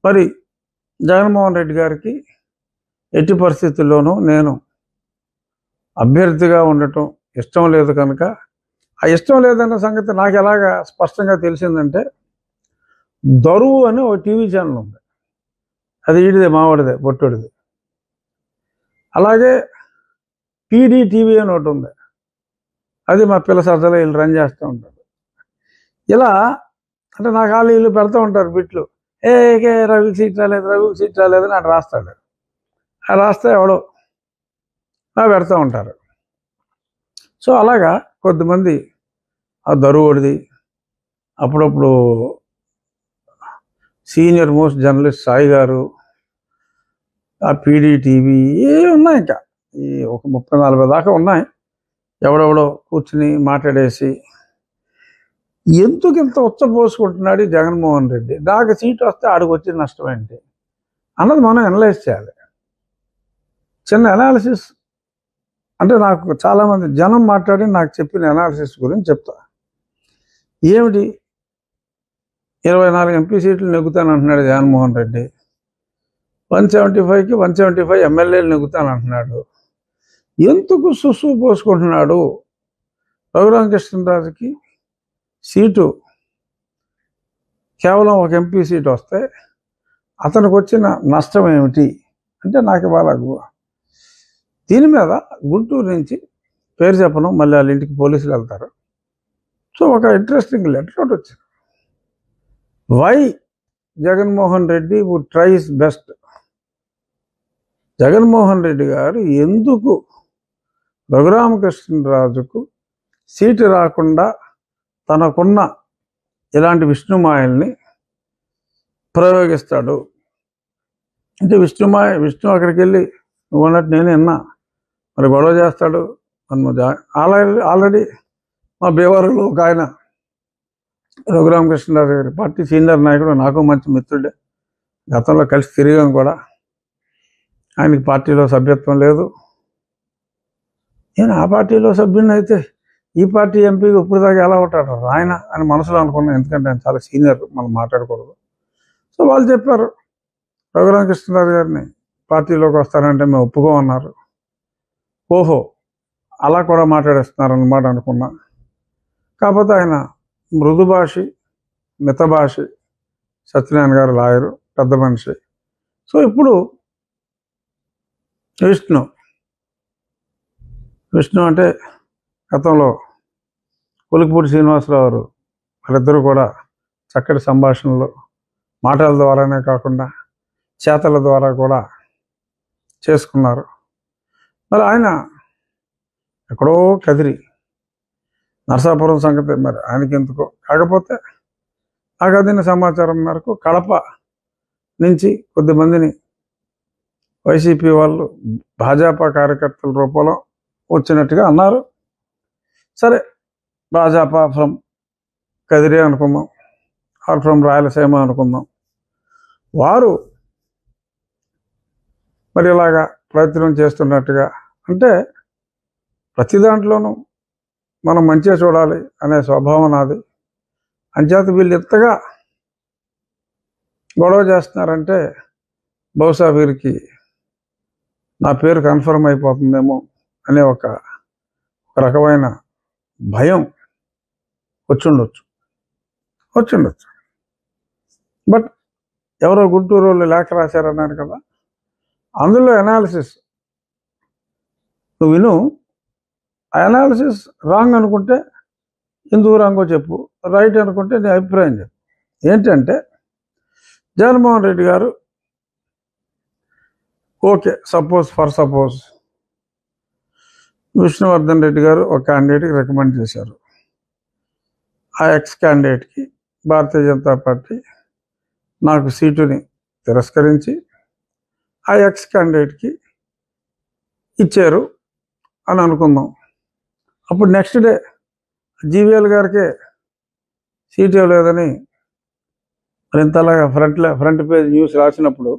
మరి జగన్మోహన్ రెడ్డి గారికి ఎట్టి పరిస్థితుల్లోనూ నేను అభ్యర్థిగా ఉండటం ఇష్టం లేదు కనుక, ఆ ఇష్టం లేదన్న సంగతి నాకు ఎలాగా స్పష్టంగా తెలిసిందంటే, దరువు అని ఒక టీవీ ఛానల్ ఉంది, అది ఈడిదే, మావాడిదే, పొట్టుడిది. అలాగే పీడీ టీవీ అని ఒకటి ఉంది, అది మా పిల్ల సజ్జలో వీళ్ళు రన్ చేస్తూ ఉంటారు. ఇలా అంటే నాకు వాళ్ళు వీళ్ళు పెడతా ఉంటారు బిట్లు. ఏకే రవికి సీట్ రాలేదు, రవికి సీట్ రాలేదని అటు రాస్తాడు. ఆ రాస్తే ఎవడో పెడతా ఉంటారు. సో అలాగా కొద్దిమంది ఆ దరువుడిది, అప్పుడప్పుడు సీనియర్ మోస్ట్ జర్నలిస్ట్ సాయి గారు, ఆ పీడీ టీవీ ఉన్నాయి, ఇంకా ఈ ఒక 30-40 దాకా ఉన్నాయి. ఎవడెవడో కూర్చుని మాట్లాడేసి ఎందుకు ఇంత ఉచ్చపోసుకుంటున్నాడు జగన్మోహన్ రెడ్డి, నాకు సీట్ వస్తే ఆడికి వచ్చిన నష్టం ఏంటి అన్నది మనం అనలైజ్ చేయాలి. చిన్న అనాలిసిస్ అంటే నాకు చాలామంది జనం మాట్లాడి నాకు చెప్పిన అనాలిసిస్ గురించి చెప్తా. ఏమిటి, 24 ఎంపీ సీట్లు నెగ్గుతానంటున్నాడు జగన్మోహన్ రెడ్డి, 175కి 175 ఎమ్మెల్యేలు నెగ్గుతానంటున్నాడు. ఎందుకు సుసు పోసుకుంటున్నాడు? రఘురామకృష్ణరాజుకి సీటు కేవలం ఒక ఎంపీ సీటు వస్తే అతనికి వచ్చిన నష్టం ఏమిటి అంటే నాకు ఇవాళ దీని మీద గుంటూరు నుంచి పేరు చెప్పను, మళ్ళీ వాళ్ళ ఇంటికి పోలీసులు వెళ్తారు. సో ఒక ఇంట్రెస్టింగ్ లెటర్ ఒకటి వచ్చింది. Why Jaganmohan Reddy would try his best. Jaganmohan Reddy గారు ఎందుకు రఘురామకృష్ణరాజుకు సీటు రాకుండా తనకున్న ఇలాంటి విష్ణుమాయల్ని ప్రయోగిస్తాడు అంటే, విష్ణు అక్కడికి వెళ్ళి నువ్వు అన్నట్టు నేను విన్నా, మరి గొడవ చేస్తాడు ఆల్రెడీ మా భీమవరంలో ఒక ఆయన రఘురామకృష్ణరాజు గారి పార్టీ సీనియర్ నాయకుడు, నాకు మంచి మిత్రుడే, గతంలో కలిసి తిరిగాం కూడా. ఆయనకి పార్టీలో సభ్యత్వం లేదు. నేను ఆ పార్టీలో సభ్యుని అయితే ఈ పార్టీ ఎంపీకి ఇప్పుడు దాకా ఎలా ఉంటాడు ఆయన అని మనసులో అనుకున్నాను, ఎందుకంటే ఆయన చాలా సీనియర్, మనం మాట్లాడకూడదు. సో వాళ్ళు చెప్పారు రఘురామకృష్ణరాజు గారిని పార్టీలోకి వస్తారంటే మేము ఒప్పుకోమన్నారు. ఓహో అలా కూడా మాట్లాడేస్తున్నారన్నమాట అనుకున్నా. కాకపోతే ఆయన మృదుభాషి, మితభాషి, సత్యనారాయణ గారు లాయరు, పెద్ద మనిషి. సో ఇప్పుడు విష్ణు అంటే గతంలో పులికపూడి శ్రీనివాసరావు గారు, వాళ్ళిద్దరూ కూడా చక్కటి సంభాషణలు మాటల ద్వారానే కాకుండా చేతల ద్వారా కూడా చేసుకున్నారు. మరి ఆయన ఎక్కడో కదిరి నరసాపురం సంగతి మరి ఆయనకి ఎందుకో, కాకపోతే నాకు అందిన సమాచారం మేరకు కడప నుంచి కొద్దిమందిని వైసీపీ వాళ్ళు భాజపా కార్యకర్తల రూపంలో వచ్చినట్టుగా అన్నారు. సరే, భాజపా ఫ్రమ్ కదిరి అనుకుందాం, ఆర్ ఫ్రమ్ రాయలసీమ అనుకుందాం, వారు మరి ఇలాగా ప్రయత్నం చేస్తున్నట్టుగా, అంటే ప్రతి దాంట్లోనూ మనం మంచిగా చూడాలి అనే స్వభావం నాది. అంచేత వీళ్ళు ఎంతగా గొడవ చేస్తున్నారంటే బహుశా వీరికి నా పేరు కన్ఫర్మ్ అయిపోతుందేమో అనే ఒక రకమైన భయం వచ్చుండొచ్చు. బట్ ఎవరో గుంటూరు వాళ్ళు లేఖ రాశారన్నారు కదా, అందులో అనాలిసిస్ నువ్వు విను. ఆ అనాలిసిస్ రాంగ్ అనుకుంటే ఎందుకు రాంగో చెప్పు, రైట్ అనుకుంటే నీ అభిప్రాయం చెప్పు. ఏంటంటే జగన్మోహన్ రెడ్డి గారు ఓకే, సపోజ్ విష్ణువర్ధన్ రెడ్డి గారు ఒక క్యాండిడేట్కి రికమెండ్ చేశారు. ఆ ఎక్స్ క్యాండిడేట్కి భారతీయ జనతా పార్టీ నాకు సీటుని తిరస్కరించి ఆ ఎక్స్ క్యాండిడేట్కి ఇచ్చారు అని అనుకుందాం. అప్పుడు నెక్స్ట్ డే జీవీఎల్ గారికే సీట్ ఇవ్వలేదని మరి ఇంతలాగా ఫ్రంట్ పేజ్ న్యూస్ రాసినప్పుడు